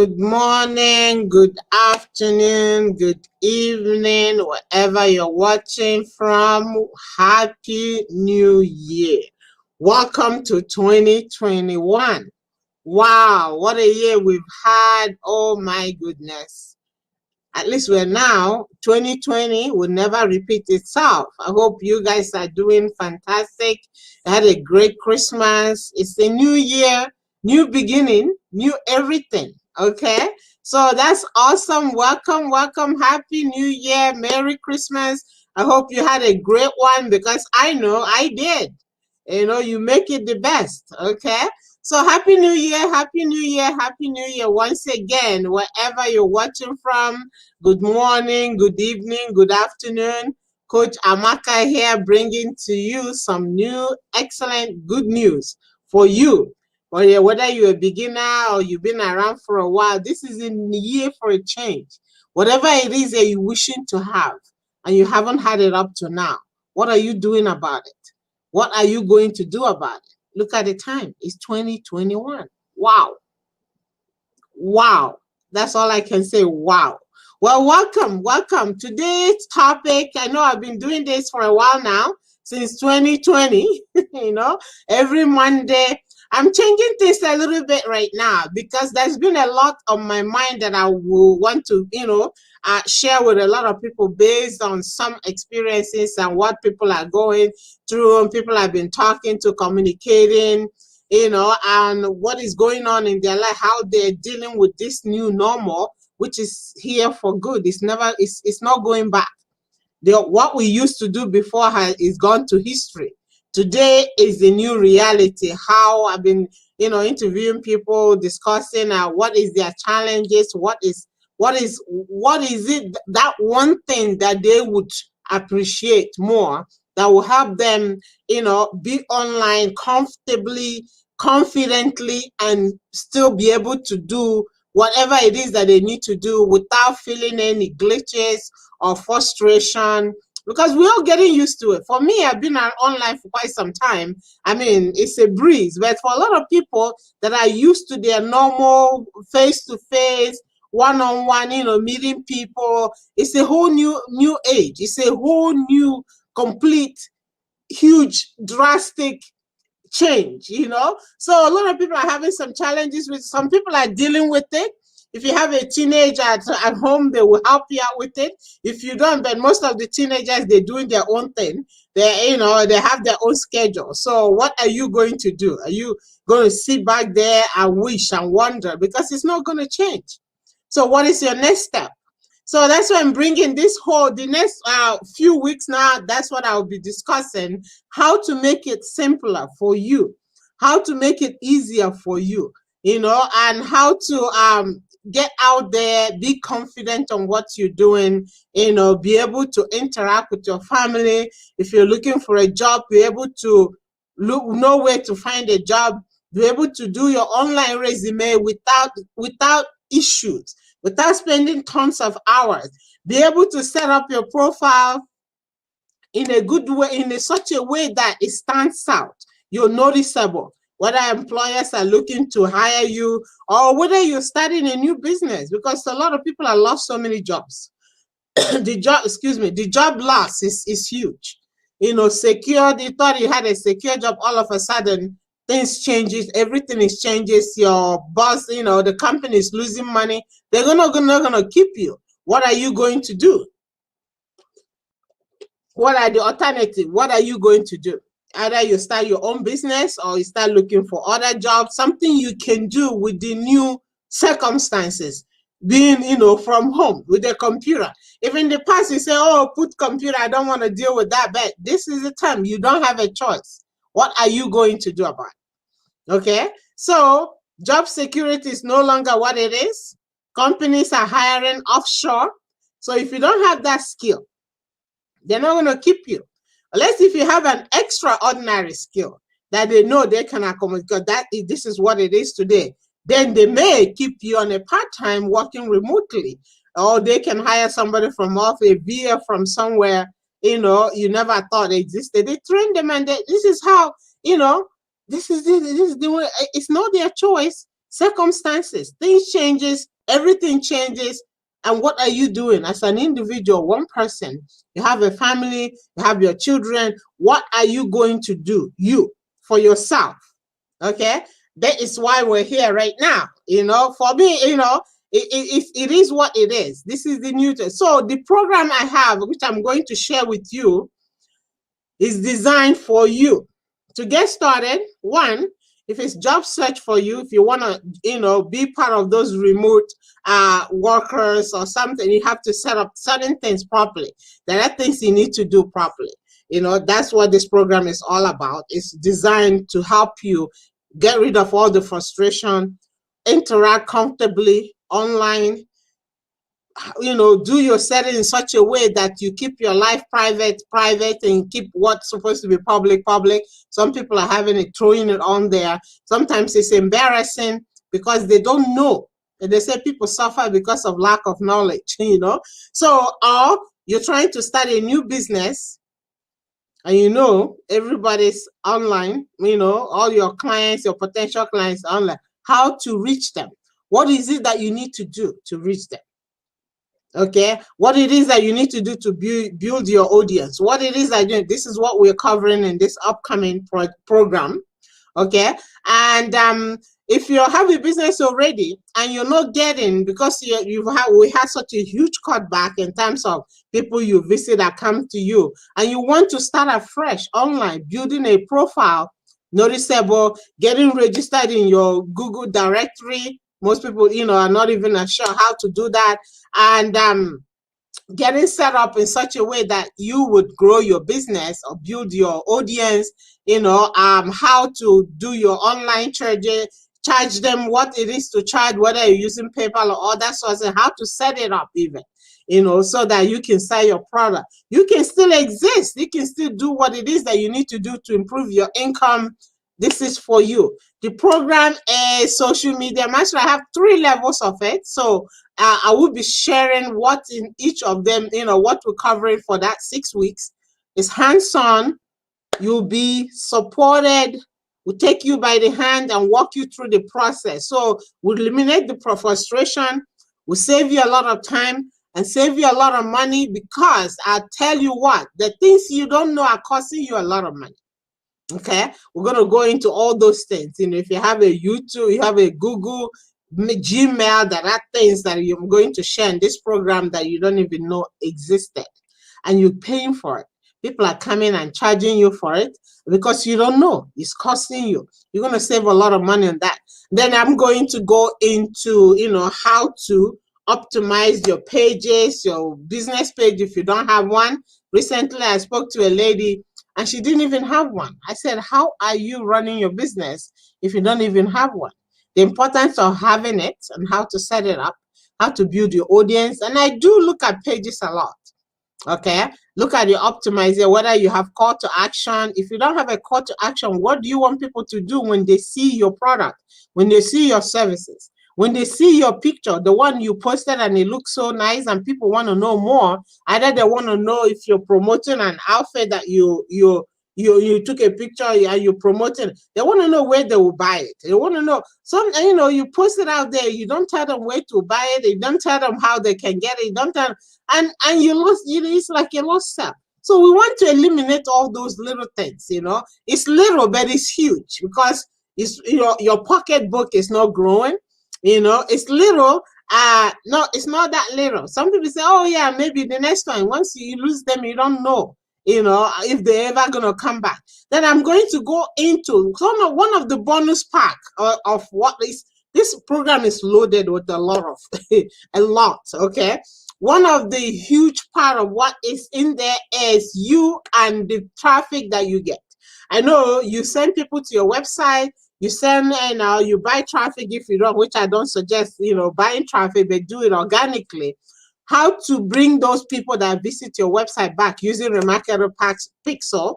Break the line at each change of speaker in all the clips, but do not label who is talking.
Good morning, good afternoon, good evening, wherever you're watching from. Happy New Year. Welcome to 2021. Wow, what a year we've had. Oh my goodness. At least we're now, 2020 will never repeat itself. I hope you guys are doing fantastic. Had a great Christmas. It's a new year, new beginning, new everything. Okay, so that's awesome. Welcome, welcome. Happy New Year. Merry Christmas. I hope you had a great one because I know I did. You know, you make it the best. Okay, so Happy New Year, Happy New Year, Happy New Year once again, wherever you're watching from. Good morning, good evening, good afternoon. Coach Amaka here, bringing to you some new, excellent, good news for you. Whether you're a beginner or you've been around for a while, this is a year for a change. Whatever it is that you're wishing to have and you haven't had it up to now, what are you doing about it? What are you going to do about it? Look at the time. It's 2021. Wow. Wow. That's all I can say. Wow. Well, welcome, welcome. Today's topic, I know I've been doing this for a while now, since 2020, every Monday. I'm changing things a little bit right now because there's been a lot on my mind that I will want to, share with a lot of people based on some experiences and what people are going through and people I've been talking to, communicating, and what is going on in their life, how they're dealing with this new normal, which is here for good. It's not going back. What we used to do before is gone to history. Today is the new reality. How I've been, interviewing people, discussing what is their challenges, what is it, that one thing that they would appreciate more that will help them, be online comfortably, confidently, and still be able to do whatever it is that they need to do without feeling any glitches or frustration, because we're all getting used to it. For me, I've been online for quite some time. I mean, it's a breeze, but for a lot of people that are used to their normal face-to-face, one-on-one, meeting people, it's a whole new age. It's a whole new, complete, huge, drastic change, So a lot of people are having some challenges with. Some people are dealing with it. If you have a teenager at home, they will help you out with it. If you don't, but most of the teenagers, they're doing their own thing. They have their own schedule. So what are you going to do? Are you going to sit back there and wish and wonder? Because it's not going to change. So what is your next step? So that's why I'm bringing the next few weeks now, that's what I'll be discussing, how to make it simpler for you, how to make it easier for you, and how to get out there, be confident on what you're doing, be able to interact with your family. If you're looking for a job, be able to know where to find a job, be able to do your online resume without issues, without spending tons of hours, be able to set up your profile in a good way, in such a way that it stands out. You're noticeable, whether employers are looking to hire you or whether you're starting a new business, because a lot of people have lost so many jobs. The job loss is huge. Secure, you thought you had a secure job, all of a sudden, things changes, everything is changes. Your boss, the company is losing money. They're not gonna keep you. What are you going to do? What are the alternatives? What are you going to do? Either you start your own business or you start looking for other jobs, something you can do with the new circumstances, being, from home with a computer. If in the past you say, oh, put computer, I don't want to deal with that, but this is the time. You don't have a choice. What are you going to do about it? Okay, so job security is no longer what it is. Companies are hiring offshore. So if you don't have that skill, they're not going to keep you. Unless if you have an extraordinary skill that they know they can accommodate, because this is what it is today, then they may keep you on a part-time working remotely, or they can hire somebody from off a VA from somewhere, you never thought existed. They train them, and this is how, this is the way. It's not their choice. circumstances, things changes, everything changes. And what are you doing as an individual, one person? You have a family, you have your children. What are you going to do, you, for yourself? Okay, that is why we're here right now. For me, it is what it is. This is the new thing. So the program I have, which I'm going to share with you, is designed for you to get started. One, if it's job search for you, if you want to be part of those remote workers or something, you have to set up certain things properly. There are things you need to do properly. That's what this program is all about. It's designed to help you get rid of all the frustration, interact comfortably online, do your setting in such a way that you keep your life private and keep what's supposed to be public. Some people are having it, throwing it on there. Sometimes it's embarrassing because they don't know. And they say people suffer because of lack of knowledge, So, or you're trying to start a new business and everybody's online, all your clients, your potential clients are online. How to reach them? What is it that you need to do to reach them? Okay, what it is that you need to do to build your audience, what it is that this is what we're covering in this upcoming program. Okay, and if you have a business already and you're not getting, because we had such a huge cutback in terms of people you visit that come to you, and you want to start afresh online, building a profile, noticeable, getting registered in your Google directory. Most people, are not even sure how to do that. And getting set up in such a way that you would grow your business or build your audience, how to do your online charge them what it is to charge, whether you're using PayPal or other sources, how to set it up even, so that you can sell your product. You can still exist. You can still do what it is that you need to do to improve your income. This is for you. The program is social media mastery. I have 3 levels of it. So I will be sharing what in each of them, what we're covering for that 6 weeks. It's hands-on. You'll be supported. We'll take you by the hand and walk you through the process. So we'll eliminate the frustration. We'll save you a lot of time and save you a lot of money, because I'll tell you what, the things you don't know are costing you a lot of money. Okay, we're going to go into all those things. If you have a YouTube, you have a Google, Gmail, there are things that you're going to share in this program that you don't even know existed, and you're paying for it. People are coming and charging you for it because you don't know. It's costing you. You're going to save a lot of money on that. Then I'm going to go into, how to optimize your pages, your business page if you don't have one. Recently, I spoke to a lady and she didn't even have one. I said, how are you running your business if you don't even have one? The importance of having it and how to set it up, how to build your audience. And I do look at pages a lot. Okay, look at your optimizer, whether you have call to action. If you don't have a call to action, what do you want people to do when they see your product, when they see your services, when they see your picture, the one you posted and it looks so nice and people want to know more? Either they want to know if you're promoting an outfit that you took a picture and you're promoting. They want to know where they will buy it. They want to know you post it out there. You don't tell them where to buy it. You don't tell them how they can get it. You don't tell them, and you lost. It's like you lost stuff. So we want to eliminate all those little things. It's little, but it's huge, because it's your pocketbook is not growing. It's little. No, it's not that little. Some people say, oh yeah, maybe the next time. Once you lose them, you don't know, if they're ever gonna come back. Then I'm going to go into one of the bonus pack of what is this program is loaded with a lot of a lot. Okay, one of the huge part of what is in there is you and the traffic that you get. I know you send people to your website. You send you buy traffic if you don't, which I don't suggest, buying traffic, but do it organically. How to bring those people that visit your website back using Remarkable Pixel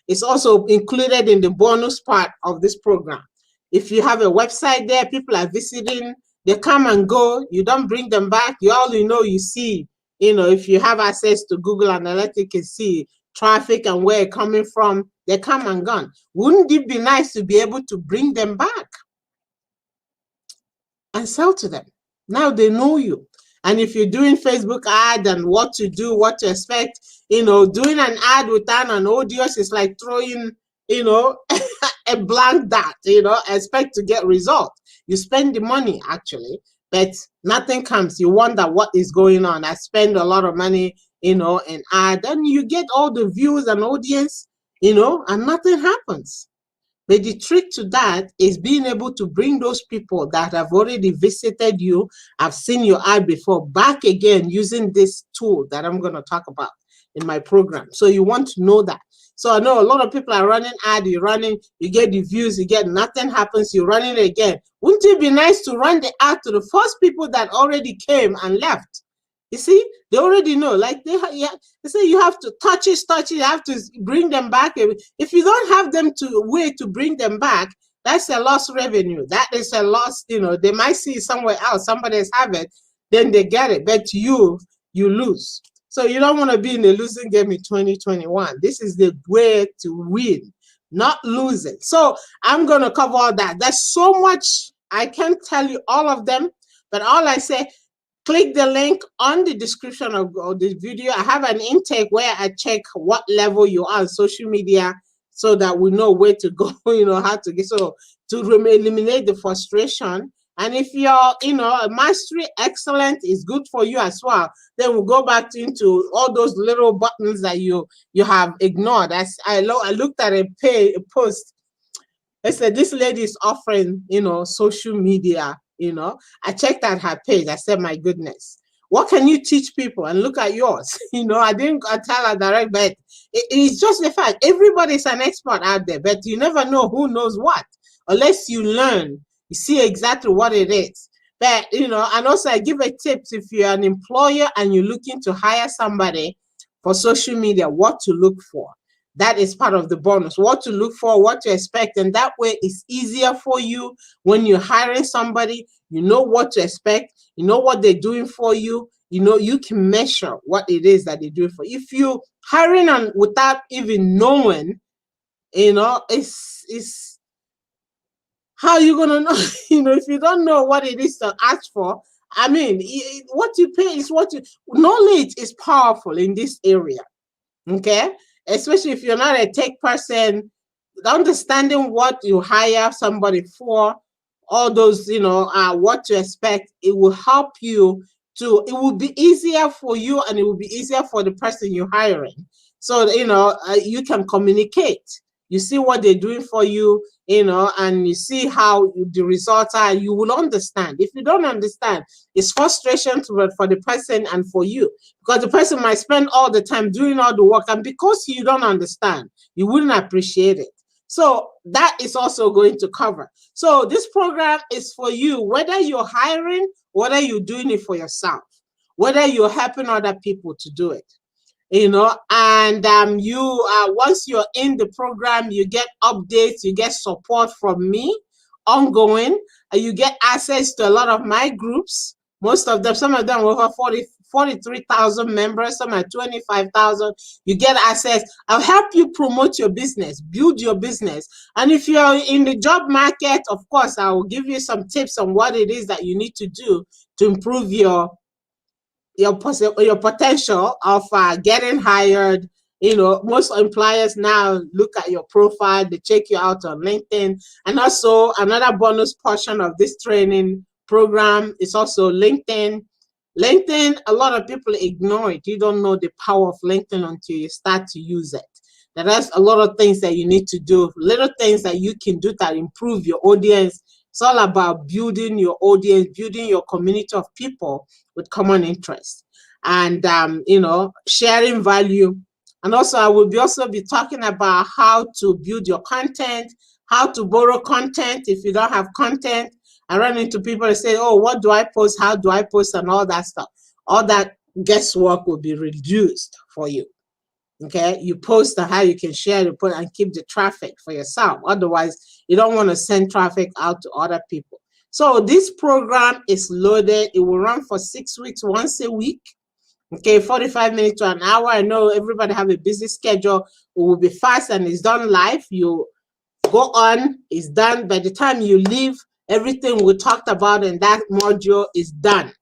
is also included in the bonus part of this program. If you have a website there, people are visiting, they come and go, you don't bring them back. You see, if you have access to Google Analytics, you can see traffic and where it's coming from. They come and gone. Wouldn't it be nice to be able to bring them back? and sell to them. Now they know you. And if you're doing Facebook ad and what to do, what to expect, doing an ad without an audience is like throwing, a blank dart, expect to get results. You spend the money actually, but nothing comes. You wonder what is going on. I spend a lot of money, in ad, and you get all the views and audience, and nothing happens. But the trick to that is being able to bring those people that have already visited you, have seen your ad before, back again using this tool that I'm going to talk about in my program. So you want to know that. So I know a lot of people are running ad, you're running, you get the views, you get nothing happens, you're running it again. Wouldn't it be nice to run the ad to the first people that already came and left? You see, they already know. Like they say you have to touch it, you have to bring them back. If you don't have them to way to bring them back, that's a lost revenue. That is a loss. They might see somewhere else, somebody else have it, then they get it. But you lose. So you don't want to be in a losing game in 2021. This is the way to win, not losing. So I'm going to cover all that. There's so much. I can't tell you all of them, but all I say, click the link on the description of the video. I have an intake where I check what level you are on social media so that we know where to go, how to get, so to eliminate the frustration. And if you're, mastery excellent is good for you as well, then we'll go back into all those little buttons that you have ignored. As I looked at a post, I said, this lady is offering, social media. I checked out her page. I said, my goodness, what can you teach people? And look at yours. I didn't tell her direct, but it's just the fact everybody's an expert out there, but you never know who knows what unless you learn. You see exactly what it is. But and also I give a tips if you're an employer and you're looking to hire somebody for social media, what to look for. That is part of the bonus, what to look for, what to expect. And that way it's easier for you when you're hiring somebody, you know what to expect, you know what they're doing for you, you can measure what it is that they do for you. If you're hiring on without even knowing, it's how you going to know, if you don't know what it is to ask for, I mean, what you pay is what you, knowledge is powerful in this area, okay? Especially if you're not a tech person, understanding what you hire somebody for, all those, what to expect, it will help you it will be easier for you and it will be easier for the person you're hiring. So, you can communicate. You see what they're doing for you, and you see how the results are, you will understand. If you don't understand, it's frustration for the person and for you, because the person might spend all the time doing all the work, and because you don't understand, you wouldn't appreciate it. So that is also going to cover. So this program is for you, whether you're hiring, whether you're doing it for yourself, whether you're helping other people to do it. And once you're in the program, you get updates, you get support from me ongoing, and you get access to a lot of my groups. Most of them, some of them over 43,000 members, some are 25,000. You get access. I'll help you promote your business, build your business. And if you're in the job market, of course, I will give you some tips on what it is that you need to do to improve your potential of getting hired. Most employers now look at your profile, they check you out on LinkedIn. And also another bonus portion of this training program is also LinkedIn. LinkedIn, a lot of people ignore it. You don't know the power of LinkedIn until you start to use it. There's a lot of things that you need to do, little things that you can do that improve your audience. It's all about building your audience, building your community of people with common interests, and sharing value. And also I will also be talking about how to build your content, how to borrow content if you don't have content. I run into people and say, oh, what do I post? How do I post? And all that stuff. All that guesswork will be reduced for you. Okay, you post how you can share the post and keep the traffic for yourself. Otherwise, you don't want to send traffic out to other people. So this program is loaded. It will run for 6 weeks, once a week. Okay, 45 minutes to an hour. I know everybody have a busy schedule. It will be fast and it's done live. You go on, it's done. By the time you leave, Everything we talked about in that module is done.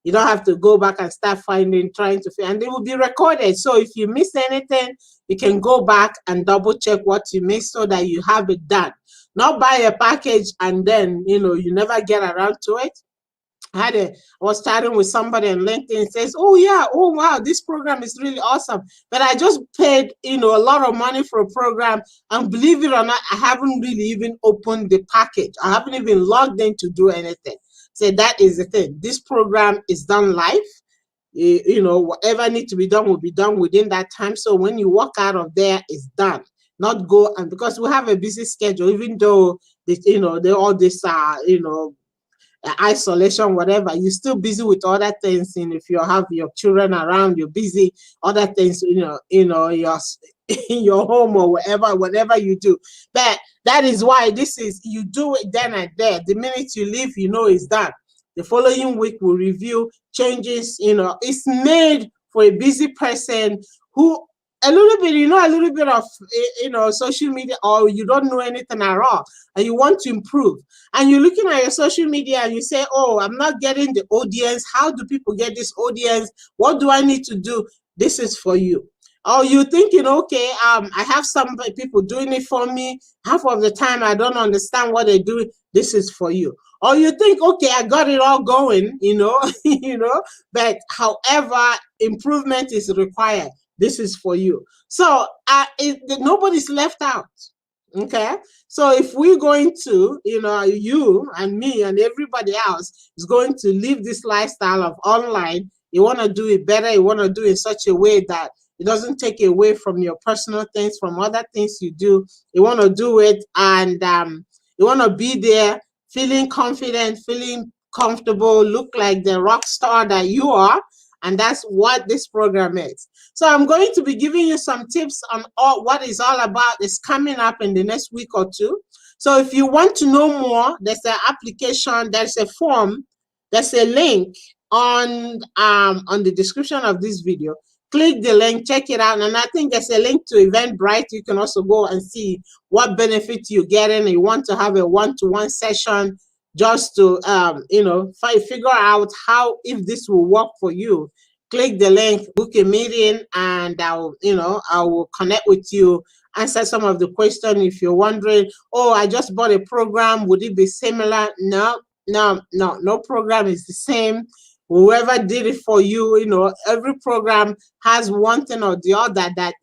You don't have to go back and start trying to find, and they will be recorded. So if you miss anything, you can go back and double check what you missed so that you have it done. Not buy a package and then, you never get around to it. I was chatting with somebody on LinkedIn, says, oh yeah, oh wow, this program is really awesome. But I just paid, a lot of money for a program, and believe it or not, I haven't really even opened the package. I haven't even logged in to do anything. So that is the thing. This program is done live. Whatever needs to be done will be done within that time. So when you walk out of there, it's done. Not go, and because we have a busy schedule, even though they all this isolation, whatever, you're still busy with other things. And if you have your children around, you're busy other things, your in your home or whatever you do. But that is why this is, you do it then and there. The minute you leave, it's done. The following week we'll review changes. It's made for a busy person who a little bit of social media, or you don't know anything at all and you want to improve, and you're looking at your social media and you say, oh, I'm not getting the audience. How do people get this audience? What do I need to do? This is for you. Or you're thinking, okay, I have some people doing it for me. Half of the time I don't understand what they do. This is for you. Or you think, okay, I got it all going, but however, improvement is required. This is for you. So nobody's left out. Okay. So if we're going to, you and me and everybody else is going to live this lifestyle of online, you want to do it better. You want to do it in such a way that it doesn't take away from your personal things, from other things you do. You want to do it, and you want to be there feeling confident, feeling comfortable, look like the rock star that you are. And that's what this program is. So I'm going to be giving you some tips on what it's all about. It's coming up in the next week or two. So if you want to know more, there's an application, there's a form, there's a link on the description of this video. Click the link, check it out. And I think there's a link to Eventbrite. You can also go and see what benefit you're getting. You want to have a one-to-one session just to figure out how, if this will work for you. Click the link, book a meeting, and I will connect with you, answer some of the questions. If you're wondering, oh, I just bought a program, would it be similar? No program is the same. Whoever did it for you, every program has one thing or the other that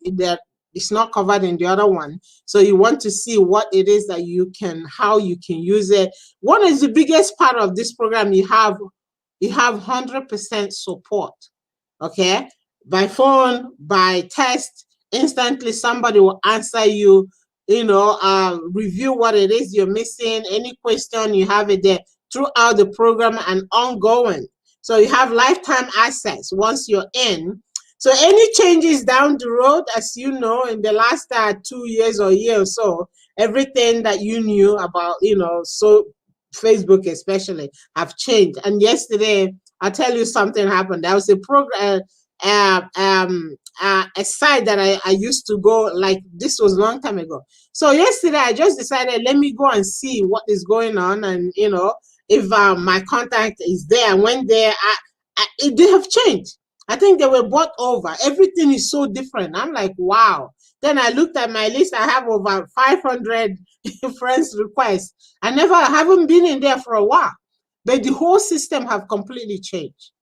it's not covered in the other one. So you want to see what it is that how you can use it. What is the biggest part of this program? You have 100% support. Okay, by phone, by text, instantly somebody will answer you, review what it is you're missing, any question you have it there throughout the program and ongoing. So you have lifetime access once you're in. So any changes down the road, as you know, in the last 2 years or year or so, everything that you knew about, so Facebook especially, have changed. And yesterday, I'll tell you something happened. There was a program, a site that I used to go, like this was a long time ago. So yesterday, I just decided, let me go and see what is going on, and if my contact is there. And when they have changed. I think they were bought over. Everything is so different. I'm like, wow. Then I looked at my list. I have over 500 friends requests. I haven't been in there for a while. But the whole system have completely changed.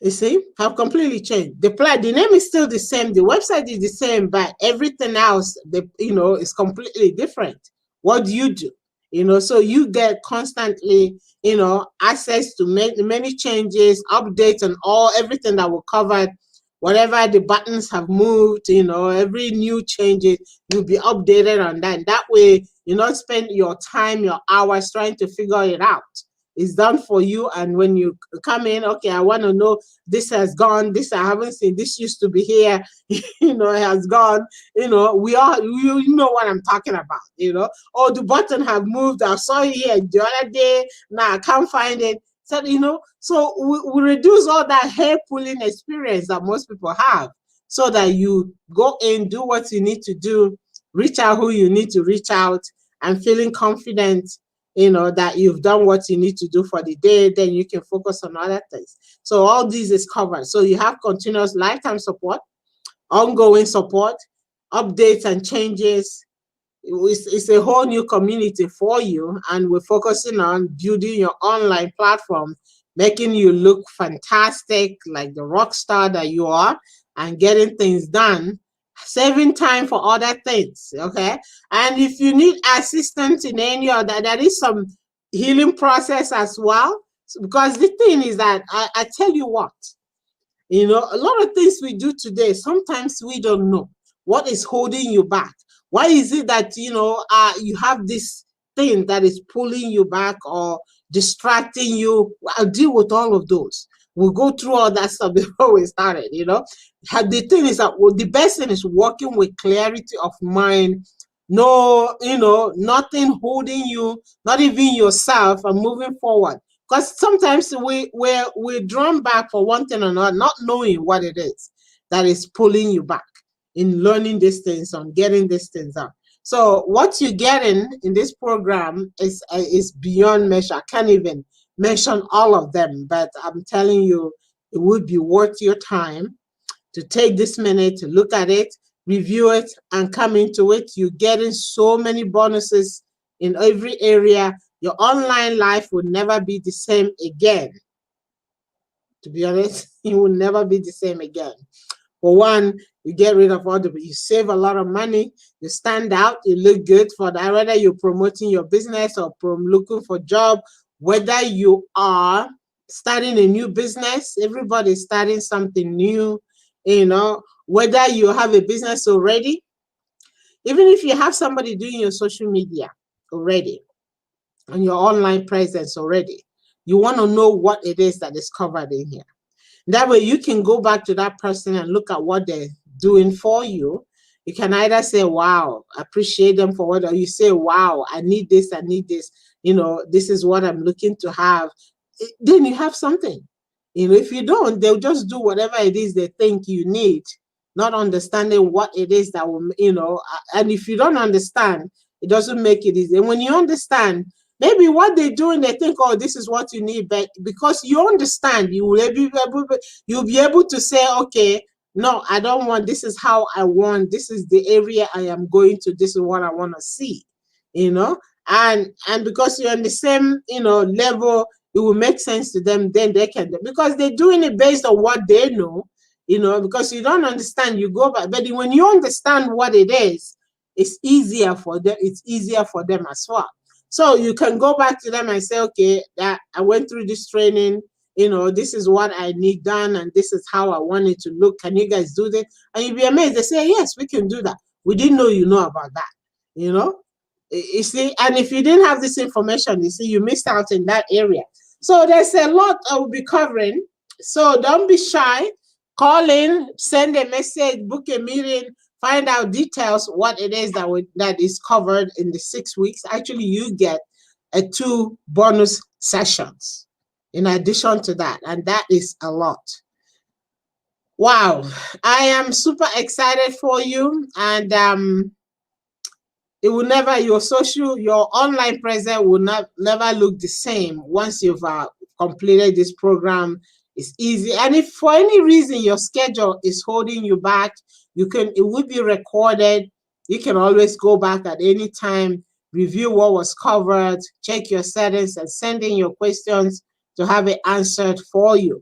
You see, have completely changed. The name is still the same. The website is the same, but everything else, is completely different. What do you do? So you get constantly, access to many changes, updates, and everything that will cover. Whatever the buttons have moved, every new changes, you'll be updated on that. That way, you not spend your time, your hours trying to figure it out. It's done for you. And when you come in, okay, I want to know, this has gone, this I haven't seen, this used to be here, it has gone, you know what I'm talking about, oh, the button have moved, I saw it here the other day, now I can't find it. So, we reduce all that hair pulling experience that most people have, so that you go in, do what you need to do, reach out who you need to reach out, and feeling confident, that you've done what you need to do for the day, then you can focus on other things. So all this is covered. So you have continuous lifetime support, ongoing support, updates and changes. It's a whole new community for you, and we're focusing on building your online platform, making you look fantastic like the rock star that you are, and getting things done, saving time for other things. Okay. And if you need assistance in any other, there is some healing process as well. Because the thing is that I tell you what, a lot of things we do today, sometimes we don't know what is holding you back. Why is it that, you have this thing that is pulling you back or distracting you? I'll deal with all of those. We'll go through all that stuff before we started, The thing is that the best thing is working with clarity of mind. No, nothing holding you, not even yourself, and moving forward. Because sometimes we're drawn back for one thing or another, not knowing what it is that is pulling you back in learning these things, on getting these things out. So what you're getting in this program is beyond measure. I can't even mention all of them, but I'm telling you, it would be worth your time to take this minute to look at it, review it, and come into it. You're getting so many bonuses in every area. Your online life will never be the same again. To be honest, it will never be the same again. For one, you get rid of all you save a lot of money, you stand out, you look good for that, whether you're promoting your business or looking for a job, whether you are starting a new business, everybody's starting something new, whether you have a business already, even if you have somebody doing your social media already, and your online presence already, you want to know what it is that is covered in here. That way you can go back to that person and look at what they're doing for you. You can either say, wow, appreciate them for what, or you say, wow, I need this, this is what I'm looking to have. Then you have something. If you don't, they'll just do whatever it is they think you need, not understanding what it is that will, and if you don't understand, it doesn't make it easy. And when you understand, maybe what they're doing, they think, oh, this is what you need. But because you understand, you'll be able to say, okay, no, I don't want, this is how I want, this is the area I am going to, this is what I want to see, and because you're on the same, level, it will make sense to them. Then they can, because they're doing it based on what they know, because you don't understand, you go back. But when you understand what it is, it's easier for them. It's easier for them as well. So you can go back to them and say, okay, that I went through this training, this is what I need done, and this is how I want it to look. Can you guys do this? And you'll be amazed. They say, yes, we can do that. We didn't know you know about that, You see, and if you didn't have this information, you see, you missed out in that area. So there's a lot I will be covering. So don't be shy. Call in, send a message, book a meeting, find out details, what it is that is covered in the 6 weeks. Actually, you get 2 bonus sessions in addition to that, and that is a lot. Wow, I am super excited for you, and it will never, your online presence will never look the same once you've completed this program. It's easy, and if for any reason your schedule is holding you back, it will be recorded. You can always go back at any time, review what was covered, check your settings, and send in your questions to have it answered for you.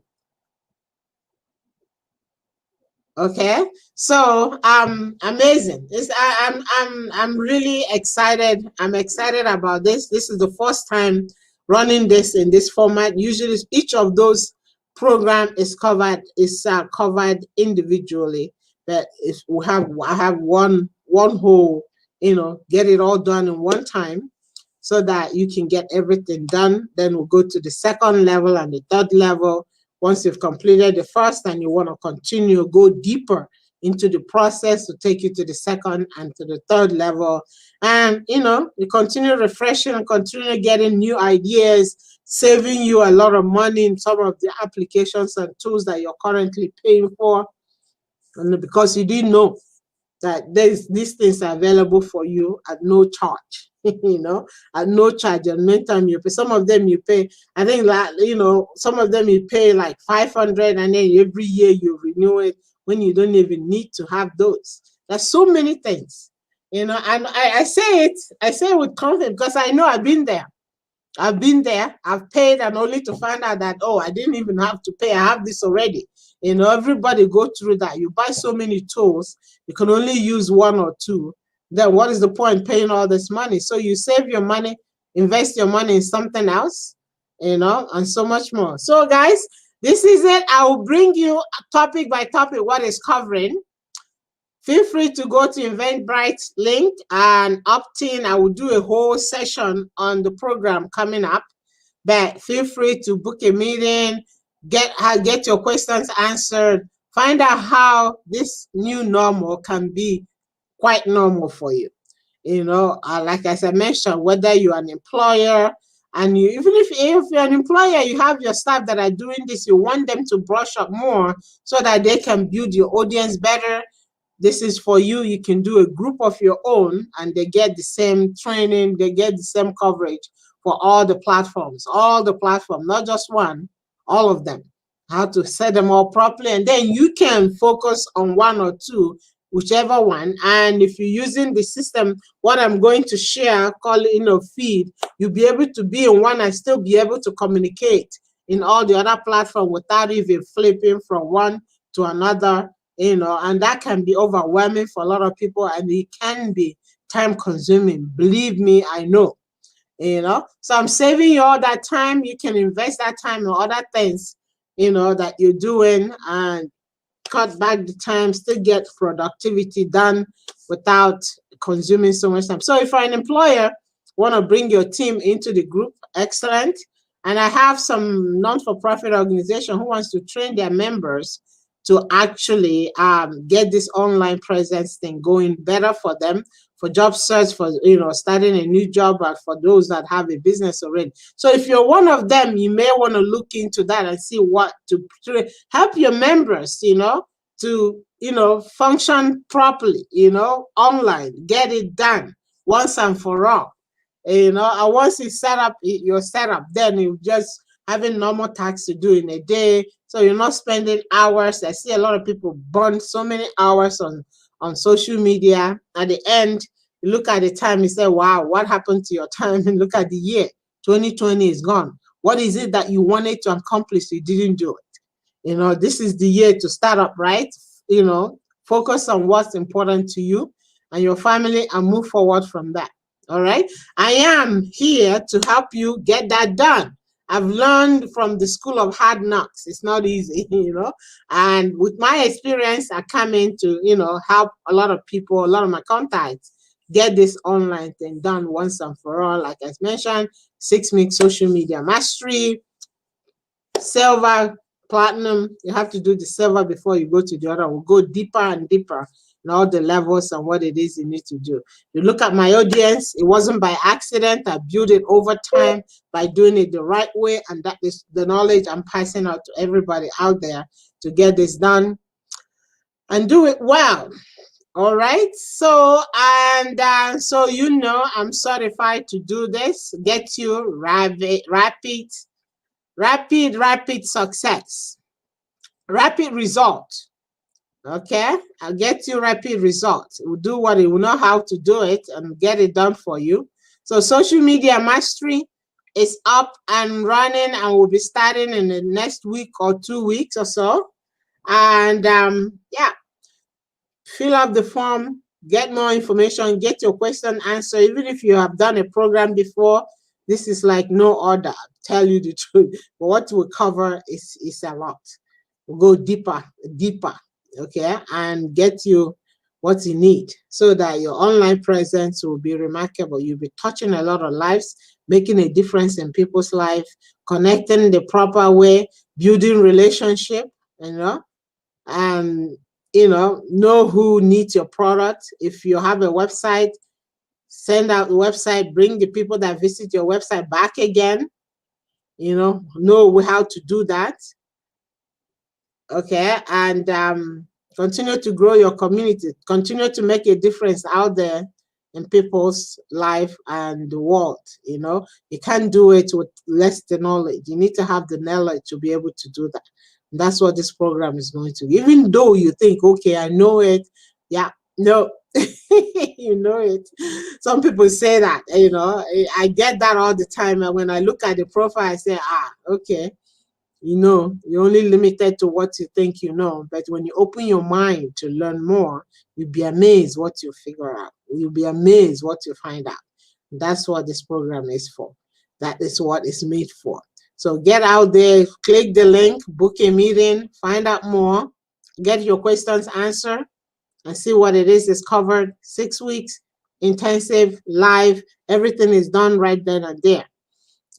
Okay, so amazing. I'm really excited. I'm excited about this. This is the first time running this in this format. Usually, each of those program is covered individually. But if I have one whole, get it all done in one time, so that you can get everything done. Then we'll go to the second level and the third level. Once you've completed the first and you want to continue, go deeper into the process to take you to the second and to the third level. And, you continue refreshing and continue getting new ideas, saving you a lot of money in some of the applications and tools that you're currently paying for. And because you didn't know that these things are available for you at no charge. you know, at no charge. And meantime, you pay. Some of them you pay. I think that, some of them you pay like 500, and then every year you renew it when you don't even need to have those. There's so many things, and I say it. I say it with confidence because I know I've been there. I've been there, I've paid, and only to find out that, oh, I didn't even have to pay. I have this already. Everybody go through that. You buy so many tools, you can only use one or two. Then what is the point paying all this money? So you save your money, invest your money in something else, and so much more. So guys, this is it. I will bring you topic by topic what is covering. Feel free to go to Eventbrite link and opt in. I will do a whole session on the program coming up. But feel free to book a meeting, get your questions answered, find out how this new normal can be quite normal for you. Like as I mentioned, whether you're an employer, and even if you're an employer, you have your staff that are doing this, you want them to brush up more so that they can build your audience better. This is for you. You can do a group of your own, and they get the same training, they get the same coverage for all the platforms, not just one, all of them. How to set them all properly, and then you can focus on one or two, whichever one. And if you're using the system, what I'm going to share, call it feed, you'll be able to be in one and still be able to communicate in all the other platforms without even flipping from one to another. And that can be overwhelming for a lot of people, and it can be time consuming. Believe me, I know. So I'm saving you all that time. You can invest that time in other things, that you're doing, and cut back the time, still get productivity done without consuming so much time. So if you're an employer, want to bring your team into the group, excellent. And I have some non-for-profit organization who wants to train their members to actually get this online presence thing going better for them, for job search, for starting a new job, and for those that have a business already. So if you're one of them, you may want to look into that and see what to help your members, to function properly, online, get it done once and for all. And once you're set up, then you just having normal tasks to do in a day. So you're not spending hours. I see a lot of people burn so many hours on social media. At the end, you look at the time, you say, wow, what happened to your time? And look at the year. 2020 is gone. What is it that you wanted to accomplish? You didn't do it. This is the year to start up, right? Focus on what's important to you and your family and move forward from that. All right. I am here to help you get that done. I've learned from the school of hard knocks. It's not easy, and with my experience, I come in to, help a lot of people, a lot of my contacts get this online thing done once and for all. Like I mentioned, 6 weeks social media mastery, silver, platinum. You have to do the silver before you go to the other. We'll go deeper and deeper in all the levels and what it is you need to do. You look at my audience, it wasn't by accident. I built it over time by doing it the right way, and that is the knowledge I'm passing out to everybody out there to get this done and do it well. All right. So, and so I'm certified to do this, get you rapid success, rapid result. Okay, I'll get you rapid results. We'll do what we know how to do it and get it done for you. So social media mastery is up and running, and we'll be starting in the next week or 2 weeks or so. And yeah, fill up the form, get more information, get your question answered. Even if you have done a program before, this is like no other. I'll tell you the truth. But what we'll cover is a lot. We'll go deeper. Okay, and get you what you need so that your online presence will be remarkable. You'll be touching a lot of lives, making a difference in people's life, connecting the proper way, building relationship, and know who needs your product. If you have a website, send out the website, bring the people that visit your website back again. Know how to do that. Okay, and continue to grow your community, continue to make a difference out there in people's life and the world. You can't do it with less the knowledge. You need to have the knowledge to be able to do that. And that's what this program is going to. Even though you think, okay, I know it. Yeah, no, you know it. Some people say that, I get that all the time. And when I look at the profile, I say, okay, you're only limited to what you think you know. But when you open your mind to learn more, you'll be amazed what you figure out. You'll be amazed what you find out. That's what this program is for. That is what it's made for. So get out there, click the link, book a meeting, find out more, get your questions answered, and see what it is covered. 6 weeks, intensive, live, everything is done right then and there.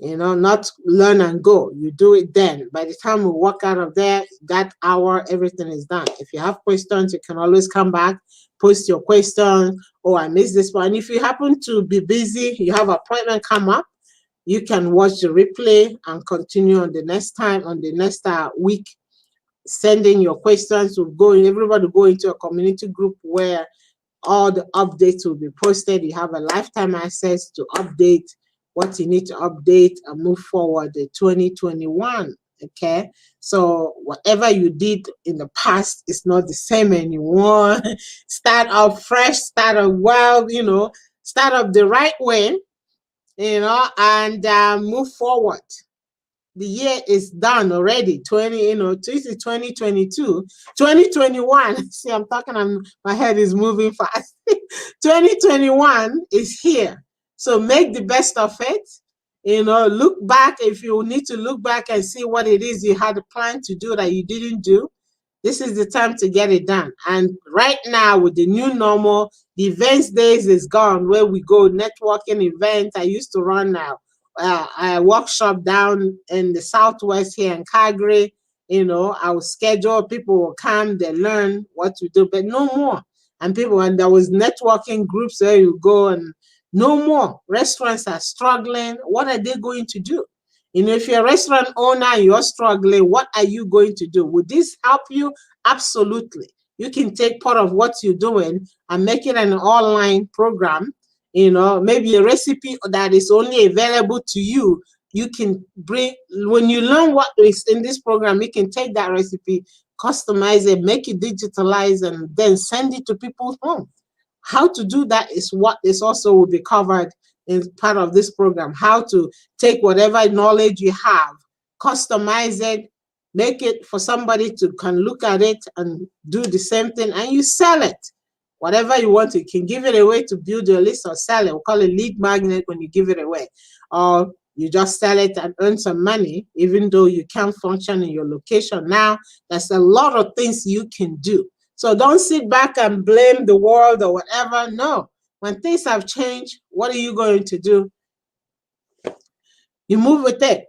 Not learn and go. You do it then. By the time we walk out of there, that hour, everything is done. If you have questions, you can always come back, post your questions. Oh, I missed this one. If you happen to be busy, you have an appointment come up, you can watch the replay and continue on the next time, on the next week, sending your questions. Everybody will go into a community group where all the updates will be posted. You have a lifetime access to update what you need to update and move forward in 2021. Okay, so whatever you did in the past is not the same anymore. Start off fresh, start off well, start off the right way, and move forward. The year is done already. 2022, 2021. See, I'm talking, my head is moving fast. 2021 is here. So make the best of it. Look back. If you need to look back and see what it is you had a plan to do that you didn't do, this is the time to get it done. And right now, with the new normal, the events days is gone, where we go networking events. I used to run now a workshop down in the Southwest here in Calgary. I will schedule, people will come, they learn what to do, but no more. And there was networking groups where you go, and no more. Restaurants are struggling. What are they going to do? If you're a restaurant owner and you're struggling, what are you going to do? Would this help you? Absolutely. You can take part of what you're doing and make it an online program. Maybe a recipe that is only available to you. You can bring, when you learn what is in this program, you can take that recipe, customize it, make it digitalized, and then send it to people's home. How to do that is what is also will be covered in part of this program. How to take whatever knowledge you have, customize it, make it for somebody to can look at it and do the same thing, and you sell it. Whatever you want, you can give it away to build your list or sell it. We call it lead magnet when you give it away. Or you just sell it and earn some money, even though you can't function in your location. Now, there's a lot of things you can do. So don't sit back and blame the world or whatever. No. When things have changed, what are you going to do? You move with it.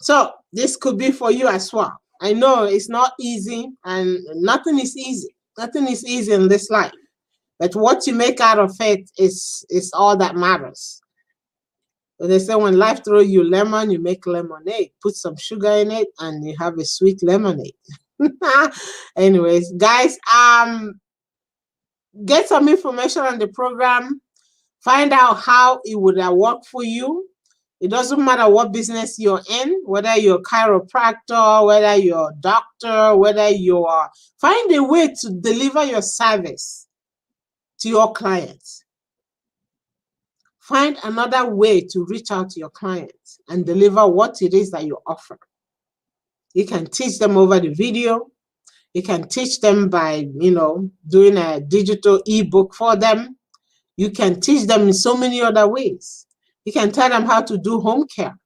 So this could be for you as well. I know it's not easy, and nothing is easy. Nothing is easy in this life. But what you make out of it is all that matters. But they say when life throws you lemon, you make lemonade. Put some sugar in it, and you have a sweet lemonade. Anyways, guys, get some information on the program. Find out how it would work for you. It doesn't matter what business you're in, whether you're a chiropractor, whether you're a doctor, whether you're... Find a way to deliver your service to your clients. Find another way to reach out to your clients and deliver what it is that you offer. You can teach them over the video. You can teach them by, doing a digital ebook for them. You can teach them in so many other ways. You can tell them how to do home care.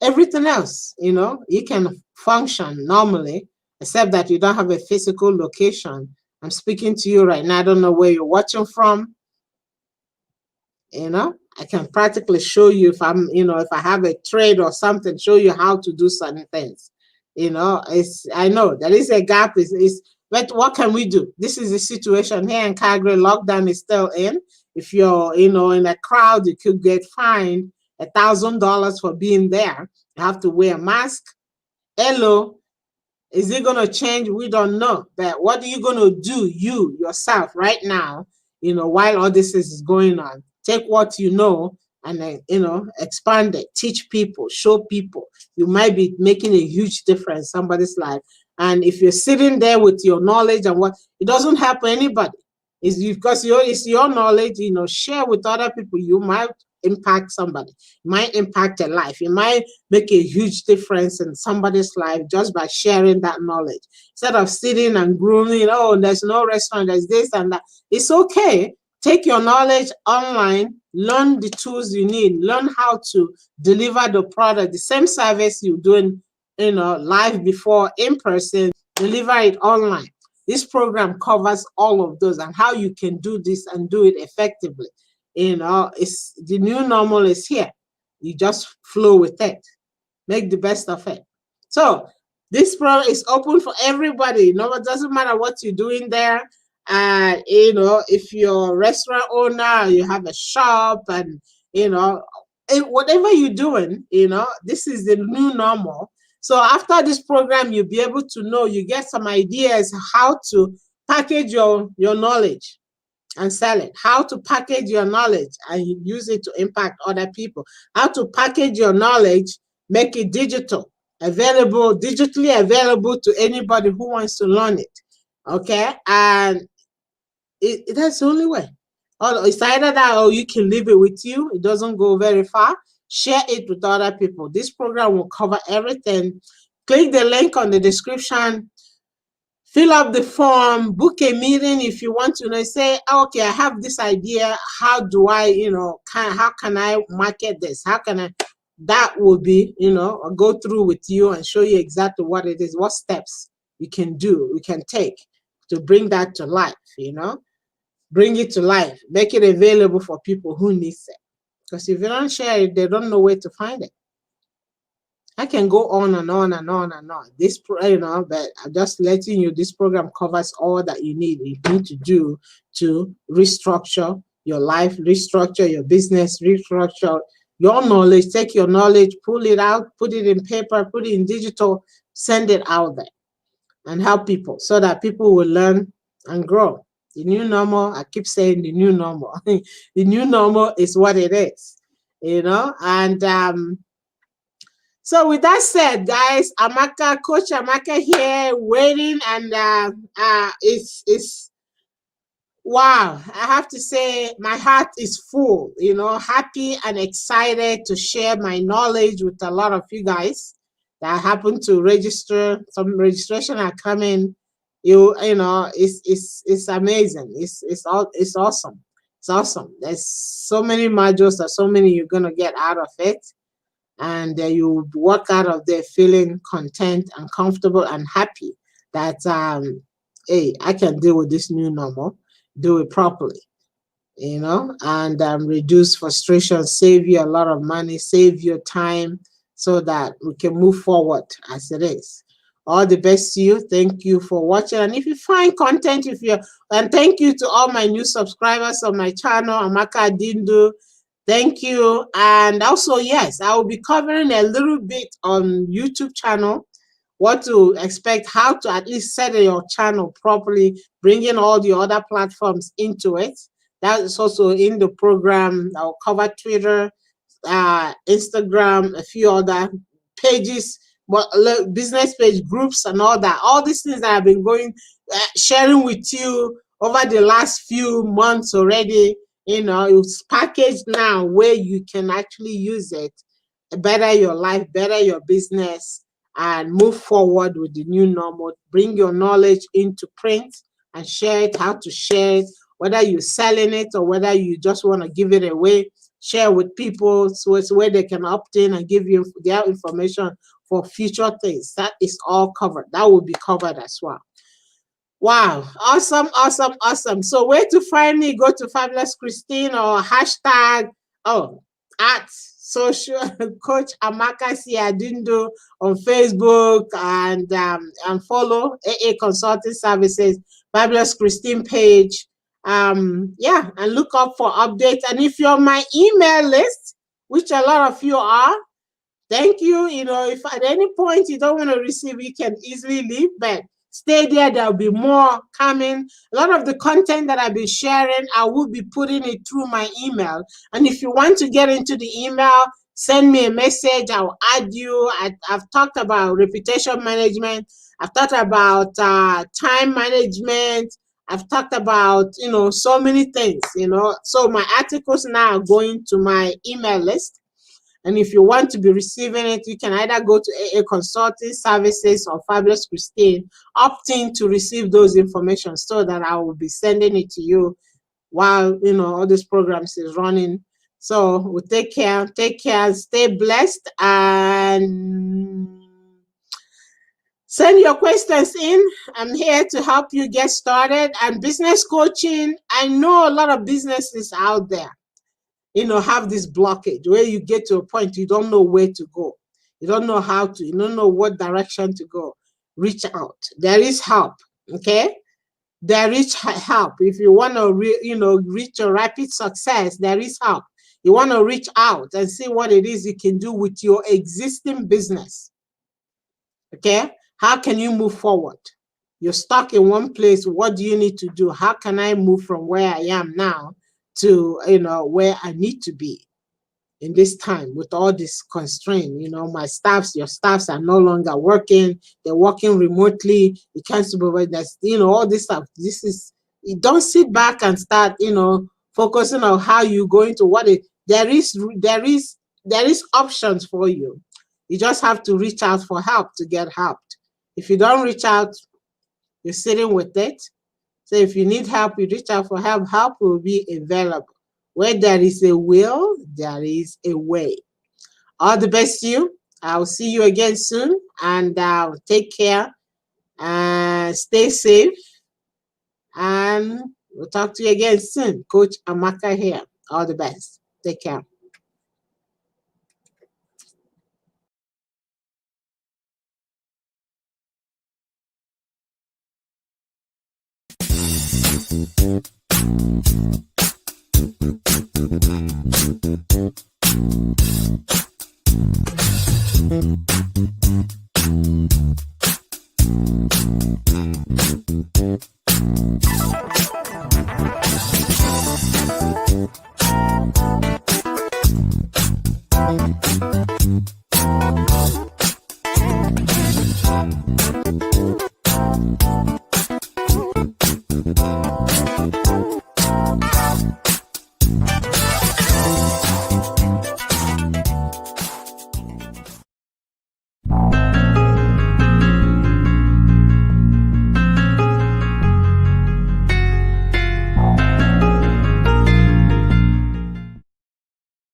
Everything else, you can function normally, except that you don't have a physical location. I'm speaking to you right now. I don't know where you're watching from. I can practically show you if I'm, if I have a trade or something, show you how to do certain things. I know there is a gap, but what can we do? This is the situation here in Calgary. Lockdown is still in. If you're, in a crowd, you could get fined $1,000 for being there. You have to wear a mask. Hello, is it going to change? We don't know. But what are you going to do, yourself, right now, while all this is going on? take what you know and then, expand it, teach people, show people. You might be making a huge difference in somebody's life. And if you're sitting there with your knowledge and what, it doesn't help anybody. Because it's your knowledge, share with other people. You might impact somebody, you might impact a life, you might make a huge difference in somebody's life just by sharing that knowledge. Instead of sitting and grooming, oh, there's no restaurant, there's this and that. It's okay. Take your knowledge online, learn the tools you need, learn how to deliver the product, the same service you're doing, live before in person, deliver it online. This program covers all of those and how you can do this and do it effectively. It's the new normal is here. You just flow with it, make the best of it. So this program is open for everybody. It doesn't matter what you're doing there. And if you're a restaurant owner, you have a shop, and whatever you're doing, this is the new normal. So after this program, you'll be able to know, you get some ideas how to package your knowledge and sell it, how to package your knowledge and use it to impact other people, how to package your knowledge, make it digitally available to anybody who wants to learn it. Okay, and that's the only way. It's either that or you can leave it with you. It doesn't go very far. Share it with other people. This program will cover everything. Click the link on the description. Fill up the form, book a meeting if you want to say, okay, I have this idea. How do I, how can I market this? How can I, that will be, I'll go through with you and show you exactly what it is, what steps we can take to bring that to life, bring it to life, make it available for people who need it. Because if you don't share it, they don't know where to find it. I can go on and on and on and on. This, but I'm just letting you, this program covers all that you need to do to restructure your life, restructure your business, restructure your knowledge. Take your knowledge, pull it out, put it in paper, put it in digital, send it out there and help people so that people will learn and grow. The new normal, I keep saying the new normal. The new normal is what it is, and so with that said, guys, Coach Amaka here, waiting, and it's wow. I have to say, my heart is full, happy and excited to share my knowledge with a lot of you guys that happen to register. Some registration are coming. It's amazing. It's awesome. It's awesome. There's so many modules. There's so many you're gonna get out of it. And you walk out of there feeling content and comfortable and happy that, hey, I can deal with this new normal, do it properly, and reduce frustration, save you a lot of money, save your time so that we can move forward as it is. All the best to you. Thank you for watching. And if you find content, and thank you to all my new subscribers on my channel, Amaka Adindu. Thank you. And also, yes, I will be covering a little bit on YouTube channel, what to expect, how to at least set your channel properly, bringing all the other platforms into it. That is also in the program. I'll cover Twitter, Instagram, a few other pages, business page groups and all that. All these things that I've been sharing with you over the last few months already. It's packaged now where you can actually use it, better your life, better your business, and move forward with the new normal. Bring your knowledge into print and share it, how to share it, whether you're selling it or whether you just want to give it away. Share with people so it's where they can opt in and give you their information for future things. That is all covered. That will be covered as well. Wow, awesome, awesome, awesome. So where to find me? Go to Fabulous Christine or hashtag at social Coach Amaka Adindu on Facebook, and follow AA Consulting Services Fabulous Christine page. And look up for updates. And if you're on my email list, which a lot of you are, thank you. If at any point you don't want to receive, you can easily leave, but Stay there. There'll be more coming. A lot of the content that I'll be sharing, I will be putting it through my email. And if you want to get into the email, send me a message. I'll add you. I've talked about reputation management. I've talked about time management. I've talked about, so many things, So my articles now are going to my email list. And if you want to be receiving it, you can either go to AA Consulting Services or Fabulous Christine, opt in to receive those information so that I will be sending it to you while, all these programs is running. So we'll take care, stay blessed, and send your questions in. I'm here to help you get started. And business coaching, I know a lot of businesses out there, have this blockage where you get to a point you don't know where to go. You don't know how to, you don't know what direction to go. Reach out. There is help, okay? There is help. If you want to, reach a rapid success, there is help. You want to reach out and see what it is you can do with your existing business, okay? How can you move forward? You're stuck in one place. What do you need to do? How can I move from where I am now to, where I need to be in this time with all this constraint? My staffs, your staffs are no longer working. They're working remotely. You can't supervise that, all this stuff. You don't sit back and start, focusing on how you're going to there is options for you. You just have to reach out for help to get helped. If you don't reach out, you're sitting with it. So if you need help, you reach out for help. Help will be available. Where there is a will, there is a way. All the best to you. I'll see you again soon. And take care. Stay safe. And we'll talk to you again soon. Coach Amaka here. All the best. Take care.